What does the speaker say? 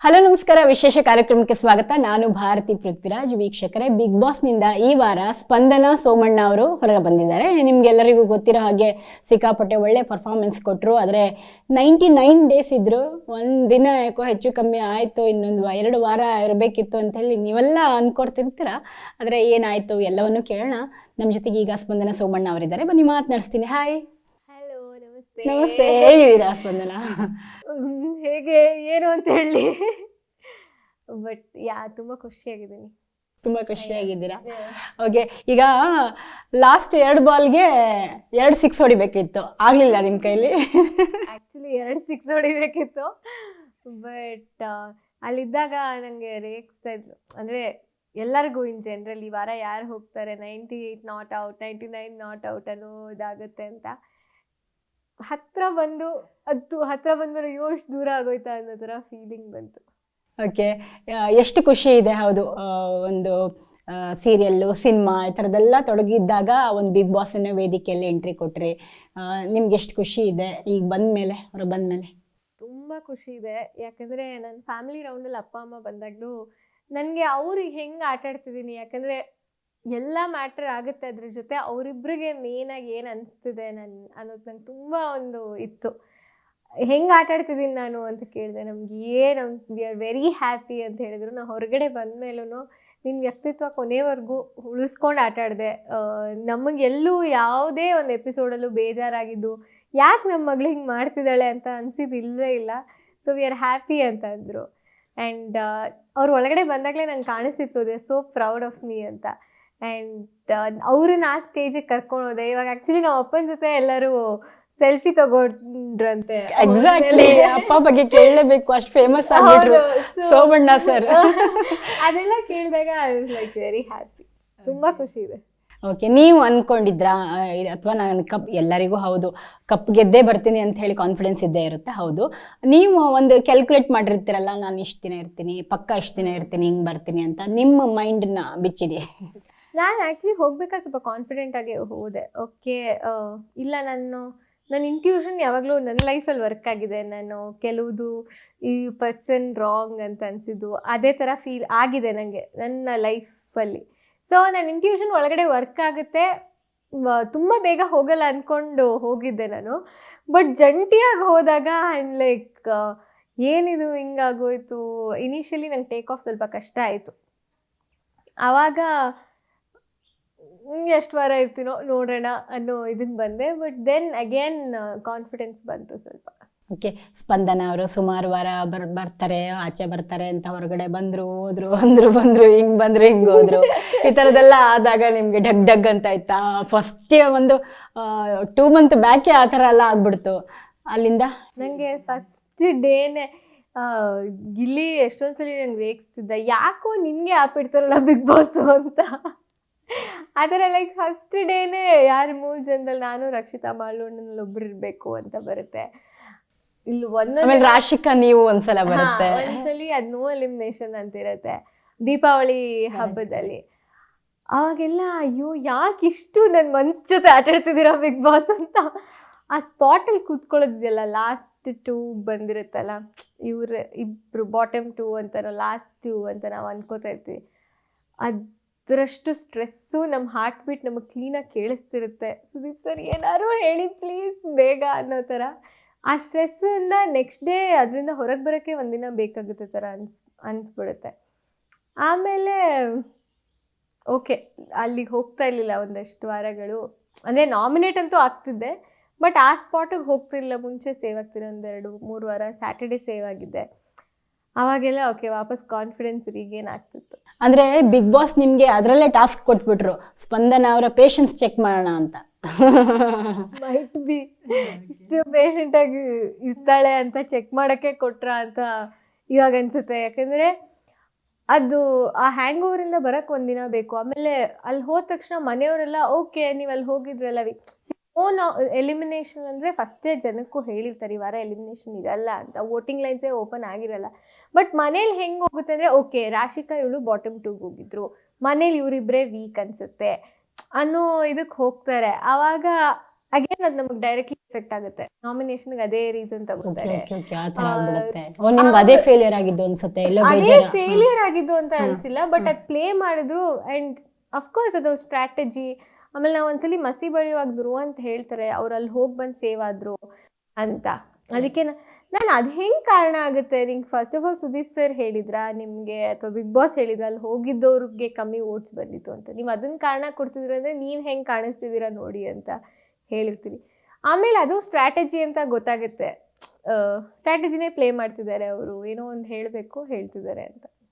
Hello ನಮಸ್ಕಾರ, ವಿಶೇಷ ಕಾರ್ಯಕ್ರಮಕ್ಕೆ ಸ್ವಾಗತ. ನಾನು ಭಾರತಿ ಪೃಥ್ವಿರಾಜ್. ವೀಕ್ಷಕರೇ, ಬಿಗ್ ಬಾಸ್ನಿಂದ ಈ ವಾರ ಸ್ಪಂದನ ಸೋಮಣ್ಣ ಅವರು ಹೊರಗೆ ಬಂದಿದ್ದಾರೆ. ನಿಮ್ಗೆಲ್ಲರಿಗೂ ಗೊತ್ತಿರೋ ಹಾಗೆ ಸಿಕ್ಕಾಪಟ್ಟೆ ಒಳ್ಳೆ ಪರ್ಫಾರ್ಮೆನ್ಸ್ ಕೊಟ್ಟರು. ಆದರೆ 99 ಡೇಸ್ ಇದ್ದರು. ಒಂದು ದಿನ ಯಾಕೋ ಹೆಚ್ಚು ಕಮ್ಮಿ ಆಯಿತು, ಇನ್ನೊಂದು 2 ವಾರ ಇರಬೇಕಿತ್ತು ಅಂಥೇಳಿ ನೀವೆಲ್ಲ ಅಂದ್ಕೊಡ್ತಿರ್ತೀರ. ಆದರೆ ಏನಾಯಿತು ಎಲ್ಲವನ್ನೂ ಕೇಳೋಣ. ನಮ್ಮ ಜೊತೆಗೆ ಈಗ ಸ್ಪಂದನ ಸೋಮಣ್ಣ ಅವರಿದ್ದಾರೆ. ಬನ್ನಿ ಮಾತನಾಡಿಸ್ತೀನಿ. ಹಾಯ್. ಹಲೋ, ನಮಸ್ತೆ. ನಮಸ್ತೆ, ಹೇಗಿದ್ದೀರಾ ಸ್ಪಂದನ? ಹೇಗೆ ಏನು ಅಂತ ಹೇಳಿ, ಬಟ್ ತುಂಬ ಖುಷಿಯಾಗಿದ್ದೀನಿ. ತುಂಬ ಖುಷಿಯಾಗಿದ್ದೀರಾ? ಓಕೆ, ಈಗ ಲಾಸ್ಟ್ 2 ಬಾಲ್ಗೆ 2 6 ಹೊಡಿಬೇಕಿತ್ತು, ಆಗಲಿಲ್ಲ ನಿಮ್ಮ ಕೈಲಿ. ಆ್ಯಕ್ಚುಲಿ 2 6 ಹೊಡಿಬೇಕಿತ್ತು, ಬಟ್ ಅಲ್ಲಿದ್ದಾಗ ನನಗೆ ರೇಗಿಸ್ತಾ ಇದ್ರು. ಅಂದರೆ ಎಲ್ಲರಿಗೂ ಇನ್ ಜನರಲ್ ಈ ವಾರ ಯಾರು ಹೋಗ್ತಾರೆ, 98 ನಾಟ್ ಔಟ್, 99 ನಾಟ್ ಔಟ್ ಅನ್ನೋ ಇದಾಗುತ್ತೆ ಅಂತ. ಹತ್ರ ಬಂದ್ಮೇಲೆ ಎಷ್ಟು ದೂರ ಆಗೋಯ್ತಾ ಅನ್ನೋ ಥರ ಫೀಲಿಂಗ್ ಬಂತು. ಓಕೆ, ಎಷ್ಟು ಖುಷಿ ಇದೆ. ಹೌದು, ಒಂದು ಸೀರಿಯಲ್ಲು, ಸಿನಿಮಾ ಈ ಥರದ್ದೆಲ್ಲ ತೊಡಗಿದ್ದಾಗ ಒಂದು ಬಿಗ್ ಬಾಸ್ನ ವೇದಿಕೆಯಲ್ಲಿ ಎಂಟ್ರಿ ಕೊಟ್ರಿ. ನಿಮ್ಗೆ ಎಷ್ಟು ಖುಷಿ ಇದೆ ಈಗ ಬಂದಮೇಲೆ, ಹೊರಗೆ ಬಂದಮೇಲೆ? ತುಂಬ ಖುಷಿ ಇದೆ. ಯಾಕಂದರೆ ನನ್ನ ಫ್ಯಾಮಿಲಿ ರೌಂಡಲ್ಲಿ ಅಪ್ಪ ಅಮ್ಮ ಬಂದಾಗಲೂ ನನಗೆ ಅವ್ರಿಗೆ ಹೆಂಗೆ ಆಟಾಡ್ತಿದ್ದೀನಿ, ಯಾಕಂದರೆ ಎಲ್ಲ ಮ್ಯಾಟ್ರ್ ಆಗುತ್ತೆ ಅದ್ರ ಜೊತೆ, ಅವರಿಬ್ಬರಿಗೆ ಮೇನಾಗಿ ಏನು ಅನಿಸ್ತಿದೆ ಅನ್ನೋದು ನಂಗೆ ತುಂಬ ಒಂದು ಇತ್ತು. ಹೆಂಗೆ ಆಟಾಡ್ತಿದ್ದೀನಿ ನಾನು ಅಂತ ಕೇಳಿದೆ. ವಿ ಆರ್ ವೆರಿ ಹ್ಯಾಪಿ ಅಂತ ಹೇಳಿದ್ರು. ನಾನು ಹೊರಗಡೆ ಬಂದಮೇಲೂ ನಿನ್ನ ವ್ಯಕ್ತಿತ್ವ ಕೊನೆವರೆಗೂ ಉಳಿಸ್ಕೊಂಡು ಆಟಾಡಿದೆ. ನಮಗೆಲ್ಲೂ ಯಾವುದೇ ಒಂದು ಎಪಿಸೋಡಲ್ಲೂ ಬೇಜಾರಾಗಿದ್ದು, ಯಾಕೆ ನಮ್ಮ ಮಗಳು ಹಿಂಗೆ ಮಾಡ್ತಿದ್ದಾಳೆ ಅಂತ ಅನಿಸಿದ್ದು ಇಲ್ಲವೇ ಇಲ್ಲ. ಸೊ ವಿ ಆರ್ ಹ್ಯಾಪಿ ಅಂತ ಅಂದರು. ಆ್ಯಂಡ್ ಅವ್ರು ಒಳಗಡೆ ಬಂದಾಗಲೇ ನಂಗೆ ಕಾಣಿಸ್ತಿತ್ತು, they so proud of me ಅಂತ. ಆ್ಯಂಡ್ ಅವ್ರನ್ನ ಆ ಸ್ಟೇಜಿಗೆ ಕರ್ಕೊಂಡು ಹೋದೆ. ಇವಾಗ ಆ್ಯಕ್ಚುಲಿ ನಾವು ಅಪ್ಪನ ಜೊತೆ ಎಲ್ಲರೂ ಸೆಲ್ಫಿ ತಗೊಂಡ್ರಂತೆ. ಎಕ್ಸಾಕ್ಟ್ಲಿ, ಅಪ್ಪ ಬಗ್ಗೆ ಕೇಳಲೇಬೇಕು, ಅಷ್ಟು ಫೇಮಸ್ ಆಗಿದ್ರು ಸೋಮಣ್ಣ ಸರ್. ಅದೆಲ್ಲ ಕೇಳಿದಾಗ I was like very happy. ತುಂಬ ಖುಷಿ ಇದೆ. ಓಕೆ, ನೀವು ಅಂದ್ಕೊಂಡಿದ್ರಾ ಅಥವಾ ನಾನು ಎಲ್ಲರಿಗೂ ಹೌದು ಕಪ್ ಗೆದ್ದೇ ಬರ್ತೀನಿ ಅಂತ ಹೇಳಿ ಕಾನ್ಫಿಡೆನ್ಸ್ ಇದ್ದೇ ಇರುತ್ತೆ. ಹೌದು, ನೀವು ಒಂದು ಕ್ಯಾಲ್ಕುಲೇಟ್ ಮಾಡಿರ್ತೀರಲ್ಲ, ನಾನು ಇಷ್ಟು ದಿನ ಇರ್ತೀನಿ, ಪಕ್ಕ ಇಷ್ಟು ದಿನ ಇರ್ತೀನಿ, ಹಿಂಗೆ ಬರ್ತೀನಿ ಅಂತ ನಿಮ್ಮ ಮೈಂಡನ್ನ ಬಿಚ್ಚಿಡಿ. ನಾನು ಆ್ಯಕ್ಚುಲಿ ಹೋಗ್ಬೇಕಾದ್ರೆ ಸ್ವಲ್ಪ ಕಾನ್ಫಿಡೆಂಟಾಗಿ ಹೋದೆ. ಓಕೆ, ಇಲ್ಲ ನನ್ನ ಇಂಟ್ಯೂಷನ್ ಯಾವಾಗಲೂ ನನ್ನ ಲೈಫಲ್ಲಿ ವರ್ಕ್ ಆಗಿದೆ. ನಾನು ಕೆಲವುದು ಈ ಪರ್ಸನ್ ರಾಂಗ್ ಅಂತ ಅನಿಸಿದ್ದು ಅದೇ ಥರ ಫೀಲ್ ಆಗಿದೆ ನನಗೆ ನನ್ನ ಲೈಫಲ್ಲಿ. ಸೊ ನನ್ನ ಇಂಟ್ಯೂಷನ್ ಒಳಗಡೆ ವರ್ಕ್ ಆಗುತ್ತೆ, ತುಂಬ ಬೇಗ ಹೋಗಲ್ಲ ಅಂದ್ಕೊಂಡು ಹೋಗಿದ್ದೆ ನಾನು. ಬಟ್ ಜಂಟಿಯಾಗಿ ಹೋದಾಗ ಲೈಕ್ ಏನಿದು ಹಿಂಗಾಗೋಯ್ತು. ಇನಿಷಿಯಲಿ ನಂಗೆ ಟೇಕ್ ಆಫ್ ಸ್ವಲ್ಪ ಕಷ್ಟ ಆಯಿತು. ಆವಾಗ ಎಷ್ಟು ವಾರ ಇರ್ತೀನೋ ನೋಡೋಣ ಅನ್ನೋ ಇದನ್ನು ಬಂದೆ. ಬಟ್ ದೆನ್ ಅಗೇನ್ ಕಾನ್ಫಿಡೆನ್ಸ್ ಬಂತು ಸ್ವಲ್ಪ. ಓಕೆ, ಸ್ಪಂದನ ಅವರು ಸುಮಾರು ವಾರ ಬರ್ತಾರೆ, ಆಚೆ ಬರ್ತಾರೆ ಅಂತ ಹೊರಗಡೆ ಬಂದರು ಹಿಂಗೆ ಹೋದ್ರು. ಈ ಥರದ್ದೆಲ್ಲ ಆದಾಗ ನಿಮಗೆ ಡಗ್ ಅಂತ ಆಯ್ತಾ? ಫಸ್ಟೇ ಒಂದು 2 ಮಂತ್ ಬ್ಯಾಕೆ ಆ ಥರ ಎಲ್ಲ ಆಗ್ಬಿಡ್ತು. ಅಲ್ಲಿಂದ ನನಗೆ ಫಸ್ಟ್ ಡೇನೇ ಗಿಲ್ಲಿ ಎಷ್ಟೊಂದ್ಸಲಿ ನಂಗೆ ರೇಗಿಸ್ತಿದ್ದ, ಯಾಕೋ ನಿನಗೆ ಆಪಿಡ್ತಾರಲ್ಲ ಬಿಗ್ ಬಾಸು ಅಂತ. ಆ ಥರ ಲೈಕ್ ಫಸ್ಟ್ ಡೇನೇ ಯಾರು 3 ಜನದಲ್ಲಿ ನಾನು ರಕ್ಷಿತಾ ಮಾಳೂನಲ್ಲಿ ಒಬ್ರು ಇರಬೇಕು ಅಂತ ಬರುತ್ತೆ. ಇಲ್ಲಿ ಒಂದೊಂದು ರಾಶಿಕಾ ನೀವು ಒಂದ್ಸಲ ಬರುತ್ತೆ, ಒಂದ್ಸಲಿ ಅದು ನೋ ಎಲಿಮಿನೇಷನ್ ಅಂತ ಇರುತ್ತೆ ದೀಪಾವಳಿ ಹಬ್ಬದಲ್ಲಿ. ಅವಾಗೆಲ್ಲ ಅಯ್ಯೋ ಯಾಕಿಷ್ಟು ನನ್ನ ಮನ್ಸ್ ಜೊತೆ ಆಟಾಡ್ತಿದ್ದೀರಾ ಬಿಗ್ ಬಾಸ್ ಅಂತ. ಆ ಸ್ಪಾಟಲ್ಲಿ ಕೂತ್ಕೊಳ್ಳೋದಿದೆಯಲ್ಲ, ಲಾಸ್ಟ್ 2 ಬಂದಿರುತ್ತಲ್ಲ, ಇವ್ರು ಇಬ್ಬರು ಬಾಟಮ್ 2 ಅಂತಾರೋ ಲಾಸ್ಟ್ 2 ಅಂತ ನಾವು ಅನ್ಕೋತಾ ಇರ್ತೀವಿ. ಅದರಷ್ಟು ಸ್ಟ್ರೆಸ್ಸು ನಮ್ಮ ಹಾರ್ಟ್ ಬೀಟ್ ನಮಗೆ ಕ್ಲೀನಾಗಿ ಕೇಳಿಸ್ತಿರುತ್ತೆ. ಸುದೀಪ್ ಸರ್ ಏನಾದ್ರು ಹೇಳಿ ಪ್ಲೀಸ್ ಬೇಗ ಅನ್ನೋ ಥರ. ಆ ಸ್ಟ್ರೆಸ್ಸಿಂದ ನೆಕ್ಸ್ಟ್ ಡೇ ಅದರಿಂದ ಹೊರಗೆ ಬರೋಕ್ಕೆ ಒಂದಿನ ಬೇಕಾಗುತ್ತೆ ಥರ ಅನಿಸ್ಬಿಡುತ್ತೆ. ಆಮೇಲೆ ಓಕೆ, ಅಲ್ಲಿಗೆ ಹೋಗ್ತಾ ಇರಲಿಲ್ಲ ಒಂದಷ್ಟು ವಾರಗಳು. ಅಂದರೆ ನಾಮಿನೇಟ್ ಅಂತೂ ಆಗ್ತಿದ್ದೆ, ಬಟ್ ಆ ಸ್ಪಾಟಿಗೆ ಹೋಗ್ತಿರಲಿಲ್ಲ. ಮುಂಚೆ ಸೇವ್ ಆಗ್ತಿದ್ದೆ, 1-2-3 ವಾರ ಸ್ಯಾಟರ್ಡೆ ಸೇವ್ ಆಗಿದ್ದೆ. ಅವಾಗೆಲ್ಲ ಓಕೆ, ವಾಪಸ್ ಕಾನ್ಫಿಡೆನ್ಸ್ ರೀಗೇನ್ ಆಗ್ತಿತ್ತು. ಅಂದರೆ ಬಿಗ್ ಬಾಸ್ ನಿಮಗೆ ಅದರಲ್ಲೇ ಟಾಸ್ಕ್ ಕೊಟ್ಬಿಟ್ರು, ಸ್ಪಂದನ ಅವರ ಪೇಷನ್ಸ್ ಚೆಕ್ ಮಾಡೋಣ ಅಂತ. ಮೈಟ್ ಬಿ ಇಷ್ಟು ಪೇಷಂಟಾಗಿ ಇರ್ತಾಳೆ ಅಂತ ಚೆಕ್ ಮಾಡೋಕ್ಕೆ ಕೊಟ್ರ ಅಂತ ಇವಾಗ ಅನಿಸುತ್ತೆ. ಯಾಕೆಂದರೆ ಅದು ಆ ಹ್ಯಾಂಗ್ ಓವರಿಂದ ಬರೋಕ್ಕೆ ಒಂದಿನ ಬೇಕು. ಆಮೇಲೆ ಅಲ್ಲಿ ಹೋದ ತಕ್ಷಣ ಮನೆಯವರೆಲ್ಲ ಓಕೆ ನೀವು ಅಲ್ಲಿ ಹೋಗಿದ್ರಲ್ಲ, ಎಲಿಮಿನೇಷನ್ ಅಂದರೆ ಫಸ್ಟೇ ಜನಕ್ಕೂ ಹೇಳಿರ್ತಾರೆ ಈ ವಾರ ಎಲಿಮಿನೇಷನ್ ಇರಲ್ಲ ಅಂತ. ವೋಟಿಂಗ್ ಲೈನ್ಸೇ ಓಪನ್ ಆಗಿರಲ್ಲ. ಬಟ್ ಮನೇಲಿ ಹೆಂಗೆ ಹೋಗುತ್ತೆ ಅಂದರೆ ಓಕೆ, ರಾಶಿಕಾ ಇವಳು ಬಾಟಮ್ 2ಗೆ ಹೋಗಿದ್ರು, ಮನೇಲಿ ಇವರಿಬ್ಬರೇ ವೀಕ್ ಅನಿಸುತ್ತೆ ಅನ್ನೋ ಇದಕ್ಕೆ ಹೋಗ್ತಾರೆ. ಆವಾಗ ಅಗೇನ್ ಅದು ನಮಗೆ ಡೈರೆಕ್ಟ್ಲಿ ಎಫೆಕ್ಟ್ ಆಗುತ್ತೆ. ನಾಮಿನೇಷನ್ಗೆ ಅದೇ ರೀಸನ್ ಓಕೆ ತಗೋತಾರೆ. ಓಕೆ ಓಕೆ ಆ ಥರ ಆಗ್ಬಿಡುತ್ತೆ. ಓ ನಿಮ್ಗೆ ಅದೇ ಫೇಲಿಯರ್ ಆಗಿದ್ದು ಅನ್ಸುತ್ತೆ, ಎಲ್ಲೋ ಅದೇ ಬೇಜಾರ. ಫೇಲಿಯರ್ ಆಗಿದ್ದು ಅಂತ ಅನ್ಸಿಲ್ಲ, ಬಟ್ ಅದು ಪ್ಲೇ ಮಾಡಿದ್ರು. ಅಂಡ್ ಅಫ್ಕೋರ್ಸ್ ಅದು ಸ್ಟ್ರಾಟಜಿ. ಆಮೇಲೆ ನಾವು ಒಂದ್ಸಲಿ ಮಸಿ ಬಳಿಯುವಾಗ ಧ್ರುವ ಅಂತ ಹೇಳ್ತಾರೆ, ಅವ್ರು ಅಲ್ಲಿ ಹೋಗಿ ಬಂದು ಸೇವ್ ಆದ್ರು ಅಂತ. ಅದಕ್ಕೆ ನಾನು ಅದು ಹೆಂಗೆ ಕಾರಣ ಆಗುತ್ತೆ ನಿಂಗೆ? First of all Sudeep sir ಹೇಳಿದ್ರಾ ನಿಮಗೆ, ಅಥವಾ ಬಿಗ್ ಬಾಸ್ ಹೇಳಿದ್ರ ಅಲ್ಲಿ ಹೋಗಿದ್ದವ್ರಿಗೆ ಕಮ್ಮಿ ವೋಟ್ಸ್ ಬಂದಿತ್ತು ಅಂತ? ನೀವು ಅದನ್ನ ಕಾರಣ ಕೊಡ್ತಿದ್ದೀರ ಅಂದರೆ ನೀವು ಹೆಂಗೆ ಕಾಣಿಸ್ತಿದ್ದೀರಾ ನೋಡಿ ಅಂತ ಹೇಳಿರ್ತೀವಿ. ಆಮೇಲೆ ಅದು ಸ್ಟ್ರಾಟಜಿ ಅಂತ ಗೊತ್ತಾಗುತ್ತೆ. ಸ್ಟ್ರಾಟಜಿನೇ ಪ್ಲೇ ಮಾಡ್ತಿದ್ದಾರೆ ಅವರು, ಏನೋ ಒಂದು ಹೇಳಬೇಕು ಹೇಳ್ತಿದ್ದಾರೆ ಅಂತ.